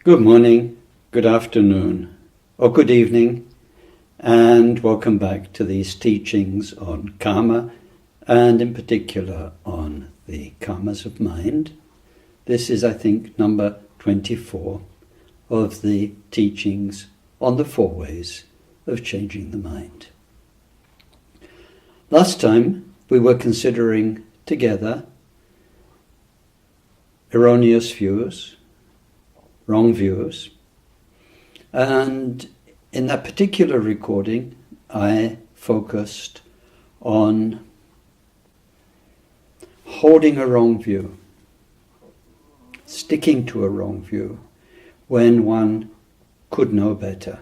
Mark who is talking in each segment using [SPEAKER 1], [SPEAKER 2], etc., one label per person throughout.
[SPEAKER 1] Good morning, good afternoon, or good evening, and welcome back to these teachings on karma, and in particular on the karmas of mind. This is, I think, number 24 of the teachings on the 4 ways of changing the mind. Last time we were considering together erroneous views, wrong views, and in that particular recording I focused on holding a wrong view, sticking to a wrong view when one could know better,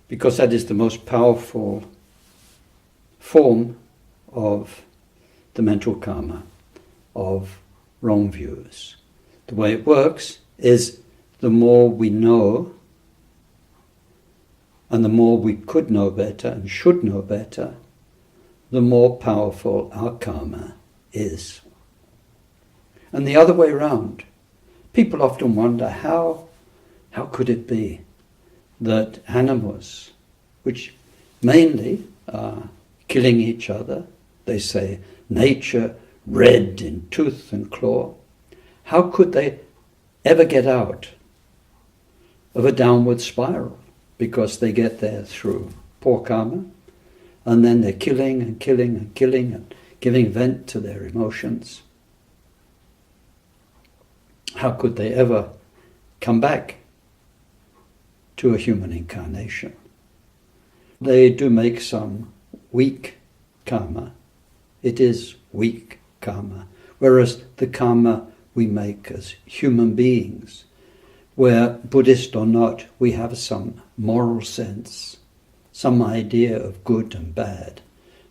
[SPEAKER 1] because that is the most powerful form of the mental karma of wrong views. The way it works is the more we know and the more we could know better and should know better, the more powerful our karma is. And the other way around, people often wonder how could it be that animals, which mainly are killing each other, they say nature red in tooth and claw, how could they ever get out of a downward spiral? Because they get there through poor karma, and then they're killing and killing and killing and giving vent to their emotions. How could they ever come back to a human incarnation? They do make some weak karma. It is weak karma. Whereas the karma we make as human beings, where Buddhist or not, we have some moral sense, some idea of good and bad.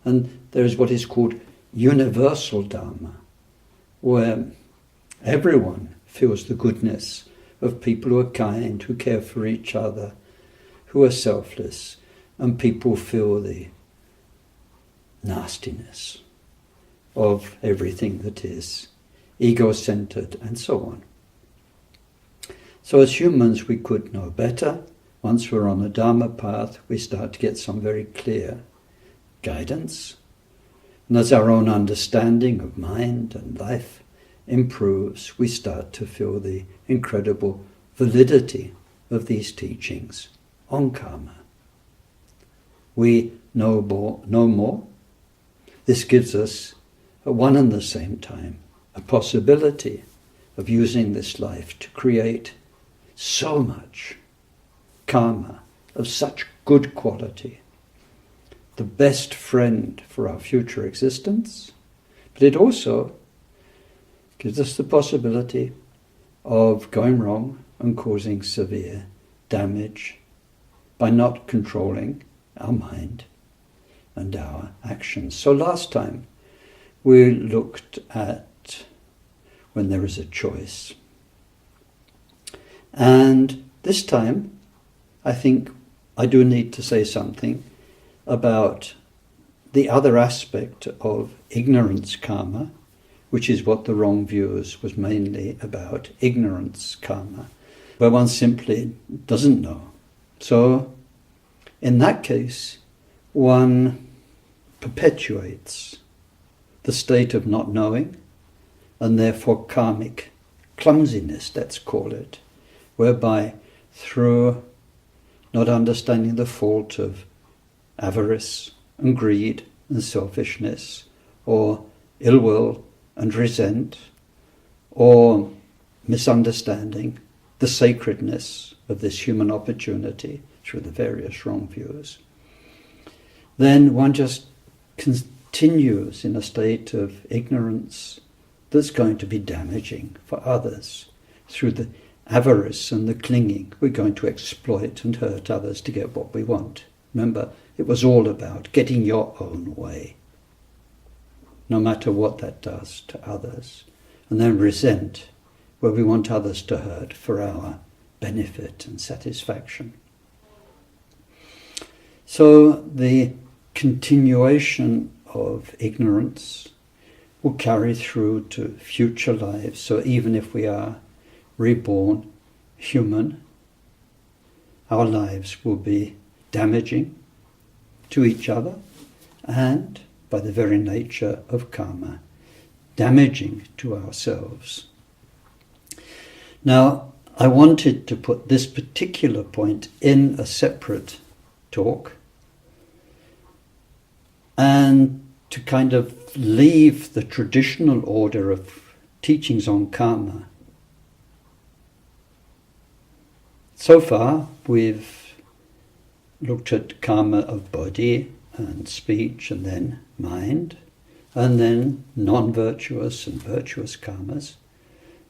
[SPEAKER 1] And there is what is called universal dharma, where everyone feels the goodness of people who are kind, who care for each other, who are selfless, and people feel the nastiness of everything that is ego-centered and so on. So as humans we could know better. Once we're on the Dharma path, we start to get some very clear guidance. And as our own understanding of mind and life improves, we start to feel the incredible validity of these teachings on karma. We know more. This gives us, at one and the same time, a possibility of using this life to create so much karma of such good quality, the best friend for our future existence, but it also gives us the possibility of going wrong and causing severe damage by not controlling our mind and our actions. So last time we looked at when there is a choice. And this time, I think I do need to say something about the other aspect of ignorance karma, which is what the wrong views was mainly about, ignorance karma, where one simply doesn't know. So, in that case, one perpetuates the state of not knowing, and therefore karmic clumsiness, let's call it, whereby through not understanding the fault of avarice and greed and selfishness, or ill will and resent, or misunderstanding the sacredness of this human opportunity through the various wrong views, then one just continues in a state of ignorance that's going to be damaging for others. Through the avarice and the clinging, we're going to exploit and hurt others to get what we want. Remember, it was all about getting your own way, no matter what that does to others. And then resent, where we want others to hurt for our benefit and satisfaction. So the continuation of ignorance will carry through to future lives. So even if we are reborn human, our lives will be damaging to each other and, by the very nature of karma, damaging to ourselves. Now, I wanted to put this particular point in a separate talk and to kind of leave the traditional order of teachings on karma. So far, we've looked at karma of body and speech and then mind, and then non-virtuous and virtuous karmas.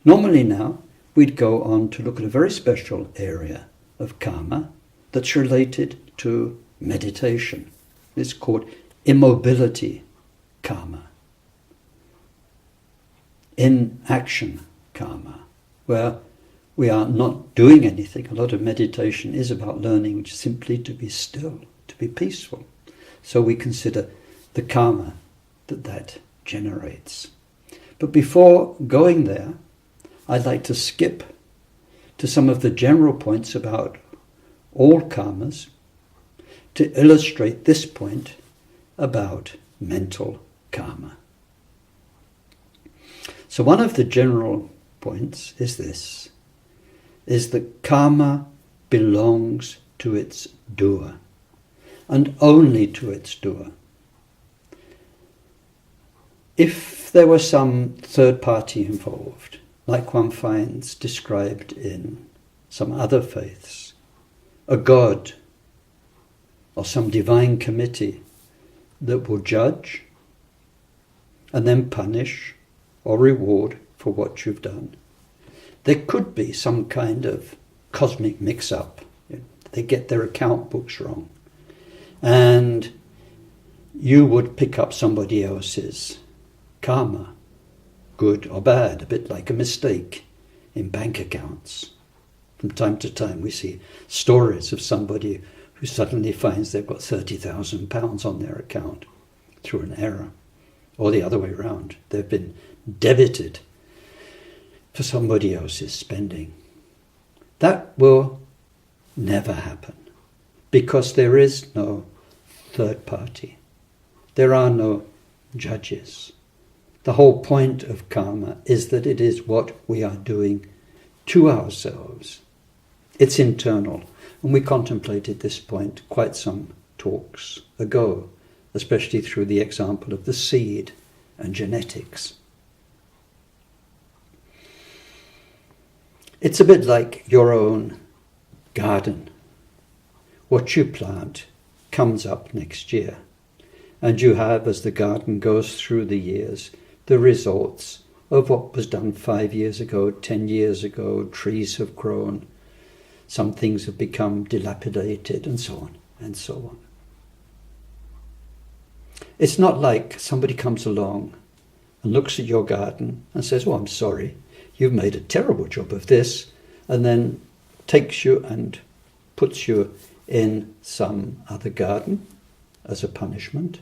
[SPEAKER 1] Normally now, we'd go on to look at a very special area of karma that's related to meditation. It's called immobility karma, inaction karma, where we are not doing anything. A lot of meditation is about learning simply to be still, to be peaceful. So we consider the karma that generates. But before going there, I'd like to skip to some of the general points about all karmas to illustrate this point about mental karma. So one of the general points is this, is that karma belongs to its doer, and only to its doer. If there was some third party involved, like one finds described in some other faiths, a god or some divine committee that will judge and then punish or reward for what you've done, there could be some kind of cosmic mix-up. They get their account books wrong, and you would pick up somebody else's karma, good or bad, a bit like a mistake in bank accounts. From time to time we see stories of somebody who suddenly finds they've got £30,000 on their account through an error, or the other way around. They've been debited for somebody else's spending. That will never happen, because there is no third party. There are no judges. The whole point of karma is that it is what we are doing to ourselves. It's internal. And we contemplated this point quite some talks ago, especially through the example of the seed and genetics. It's a bit like your own garden. What you plant comes up next year, and you have, as the garden goes through the years, the results of what was done 5 years ago, 10 years ago. Trees have grown, some things have become dilapidated, and so on and so on. It's not like somebody comes along and looks at your garden and says, "Oh, I'm sorry, you've made a terrible job of this," and then takes you and puts you in some other garden as a punishment.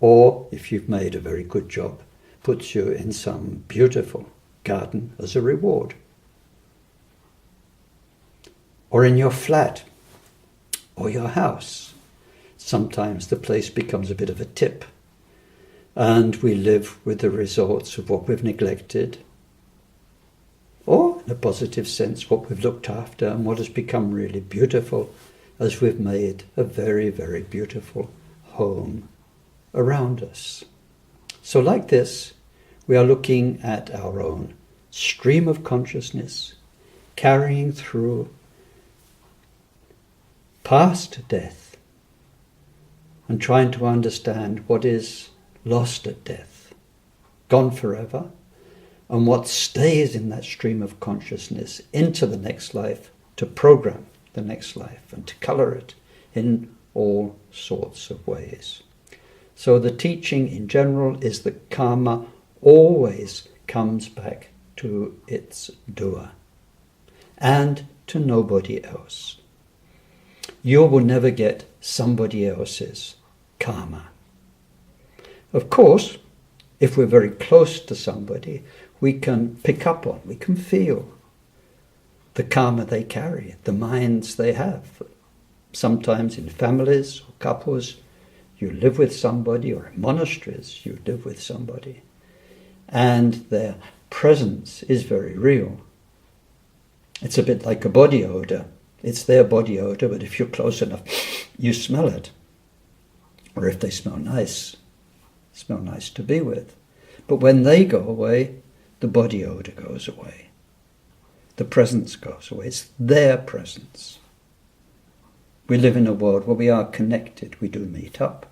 [SPEAKER 1] Or, if you've made a very good job, puts you in some beautiful garden as a reward. Or in your flat or your house. Sometimes the place becomes a bit of a tip, and we live with the results of what we've neglected, or, in a positive sense, what we've looked after and what has become really beautiful as we've made a very, very beautiful home around us. So like this, we are looking at our own stream of consciousness, carrying through past death, and trying to understand what is lost at death, gone forever, and what stays in that stream of consciousness into the next life to program the next life and to colour it in all sorts of ways. So the teaching in general is that karma always comes back to its doer and to nobody else. You will never get somebody else's karma. Of course, if we're very close to somebody, we can pick up on, we can feel the karma they carry, the minds they have. Sometimes in families or couples, you live with somebody, or in monasteries, you live with somebody, and their presence is very real. It's a bit like a body odor. It's their body odor, but if you're close enough, you smell it. Or if they smell nice to be with. But when they go away, the body odor goes away. The presence goes away. It's their presence. We live in a world where we are connected. We do meet up.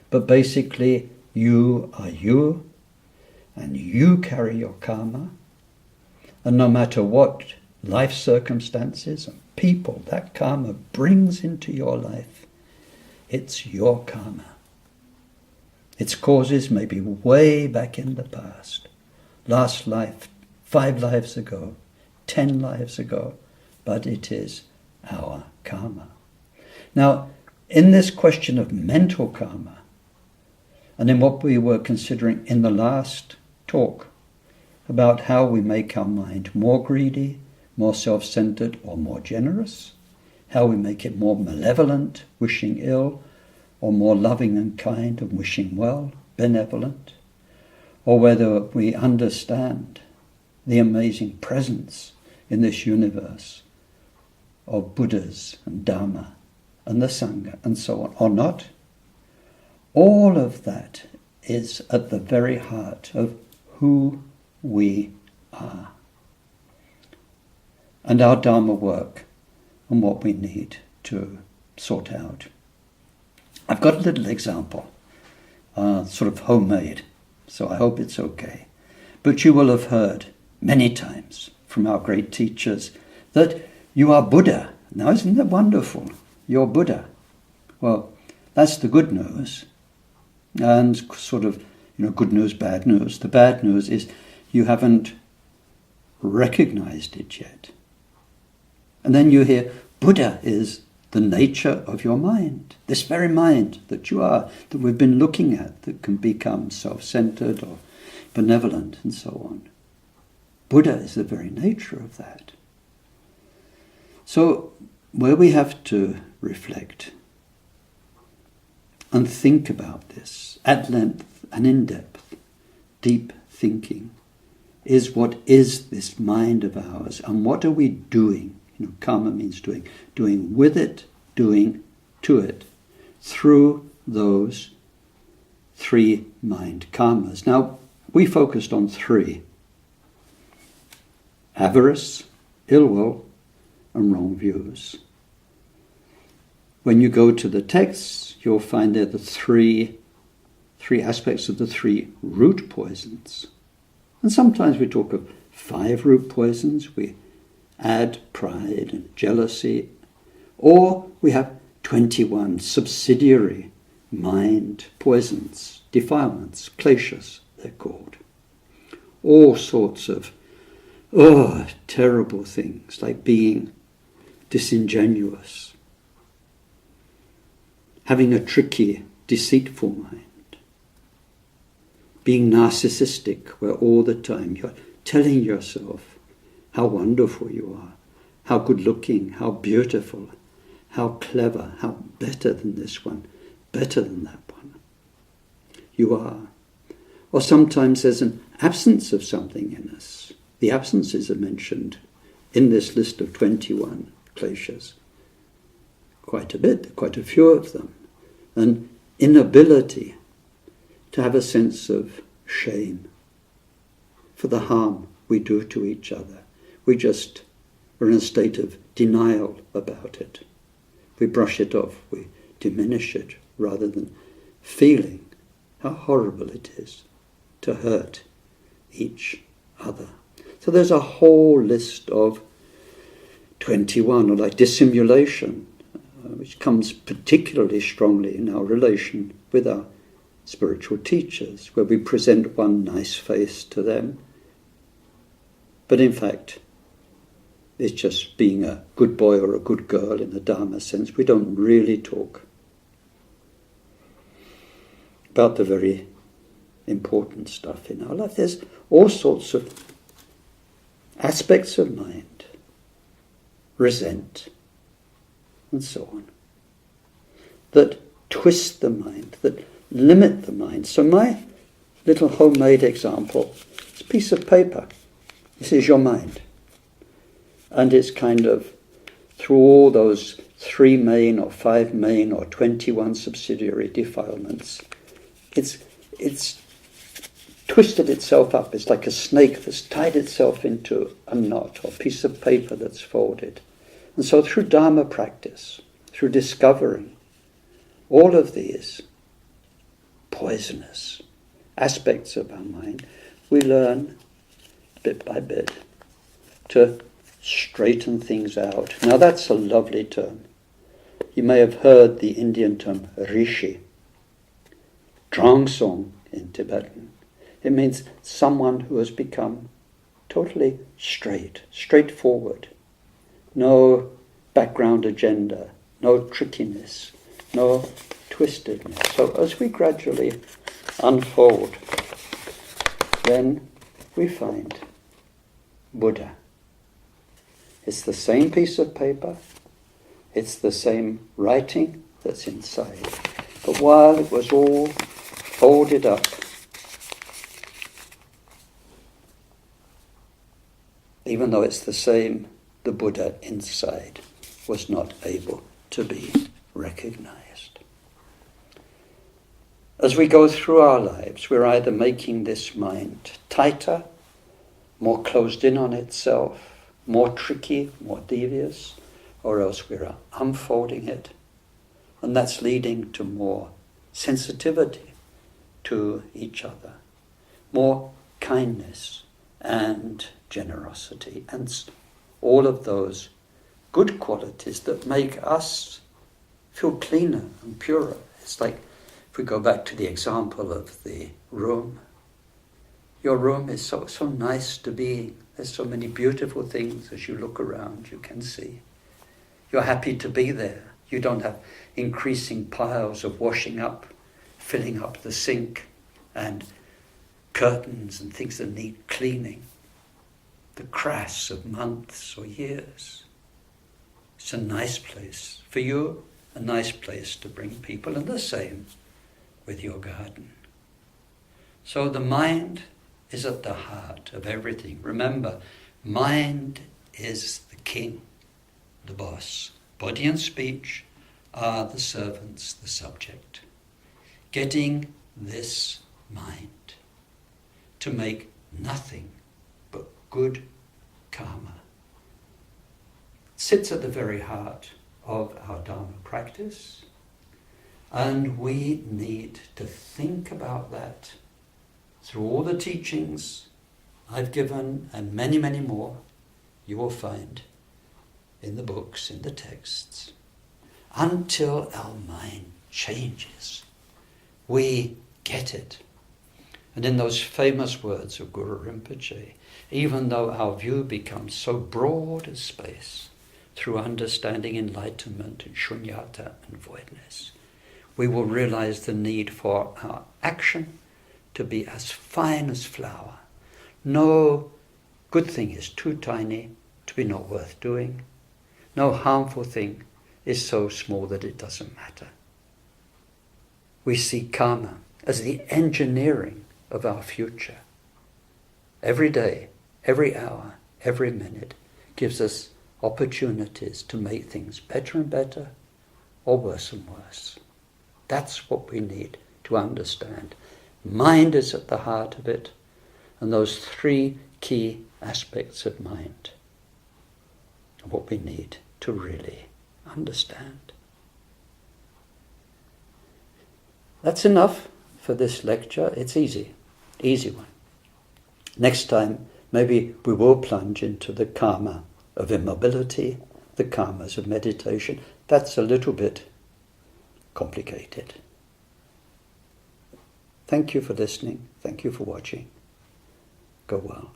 [SPEAKER 1] But basically, you are you, and you carry your karma. And no matter what life circumstances and people that karma brings into your life, it's your karma. Its causes may be way back in the past. Last life, 5 lives ago, 10 lives ago, but it is our karma. Now, in this question of mental karma, and in what we were considering in the last talk about how we make our mind more greedy, more self-centered, or more generous, how we make it more malevolent, wishing ill, or more loving and kind and wishing well, benevolent, or whether we understand the amazing presence in this universe of Buddhas and Dharma and the Sangha and so on, or not. All of that is at the very heart of who we are and our Dharma work and what we need to sort out. I've got a little example, sort of homemade, so I hope it's okay. But you will have heard many times from our great teachers that you are Buddha. Now, isn't that wonderful? You're Buddha. Well, that's the good news. And sort of, good news, bad news. The bad news is you haven't recognized it yet. And then you hear Buddha is the nature of your mind, this very mind that you are, that we've been looking at, that can become self-centered or benevolent and so on. Buddha is the very nature of that. So where we have to reflect and think about this at length and in depth, deep thinking, is what is this mind of ours and what are we doing? Karma means doing with it, doing to it, through those 3 mind karmas. Now, we focused on 3. Avarice, ill will, and wrong views. When you go to the texts, you'll find there the three aspects of the 3 root poisons. And sometimes we talk of 5 root poisons. We add pride and jealousy, or we have 21 subsidiary mind poisons, defilements, kleshas they're called. All sorts of terrible things like being disingenuous, having a tricky, deceitful mind, being narcissistic where all the time you're telling yourself how wonderful you are, how good looking, how beautiful, how clever, how better than this one, better than that one. You are. Or sometimes there's an absence of something in us. The absences are mentioned in this list of 21 kleshas. Quite a bit, quite a few of them. An inability to have a sense of shame for the harm we do to each other. We just are in a state of denial about it. We brush it off, we diminish it, rather than feeling how horrible it is to hurt each other. So there's a whole list of 21, or like dissimulation, which comes particularly strongly in our relation with our spiritual teachers, where we present one nice face to them, but in fact it's just being a good boy or a good girl in the Dharma sense. We don't really talk about the very important stuff in our life. There's all sorts of aspects of mind resent, and so on, that twist the mind, that limit the mind. So my little homemade example is a piece of paper. This is your mind. And it's kind of, through all those 3 main or 5 main or 21 subsidiary defilements, it's twisted itself up. It's like a snake that's tied itself into a knot or piece of paper that's folded. And so through Dharma practice, through discovering all of these poisonous aspects of our mind, we learn bit by bit to straighten things out. Now that's a lovely term. You may have heard the Indian term rishi, drangsong in Tibetan. It means someone who has become totally straightforward. No background agenda, no trickiness, no twistedness. So as we gradually unfold, then we find Buddha. It's the same piece of paper, it's the same writing that's inside. But while it was all folded up, even though it's the same, the Buddha inside was not able to be recognized. As we go through our lives, we're either making this mind tighter, more closed in on itself, more tricky, more devious, or else we're unfolding it. And that's leading to more sensitivity to each other, more kindness and generosity, and all of those good qualities that make us feel cleaner and purer. It's like, if we go back to the example of the room, your room is so nice to be in. There's so many beautiful things as you look around you can see. You're happy to be there. You don't have increasing piles of washing up, filling up the sink, and curtains and things that need cleaning. The crass of months or years. It's a nice place for you, a nice place to bring people, and the same with your garden. So the mind is at the heart of everything. Remember, mind is the king, the boss. Body and speech are the servants, the subject. Getting this mind to make nothing but good karma sits at the very heart of our Dharma practice, and we need to think about that through all the teachings I've given, and many, many more you will find in the books, in the texts, until our mind changes. We get it. And in those famous words of Guru Rinpoche, even though our view becomes so broad as space, through understanding enlightenment and shunyata and voidness, we will realize the need for our action to be as fine as flour. No good thing is too tiny to be not worth doing. No harmful thing is so small that it doesn't matter. We see karma as the engineering of our future. Every day, every hour, every minute gives us opportunities to make things better and better, or worse and worse. That's what we need to understand. Mind is at the heart of it, and those 3 key aspects of mind are what we need to really understand. That's enough for this lecture. It's easy one. Next time, maybe we will plunge into the karma of immobility, the karmas of meditation. That's a little bit complicated. Thank you for listening. Thank you for watching. Go well.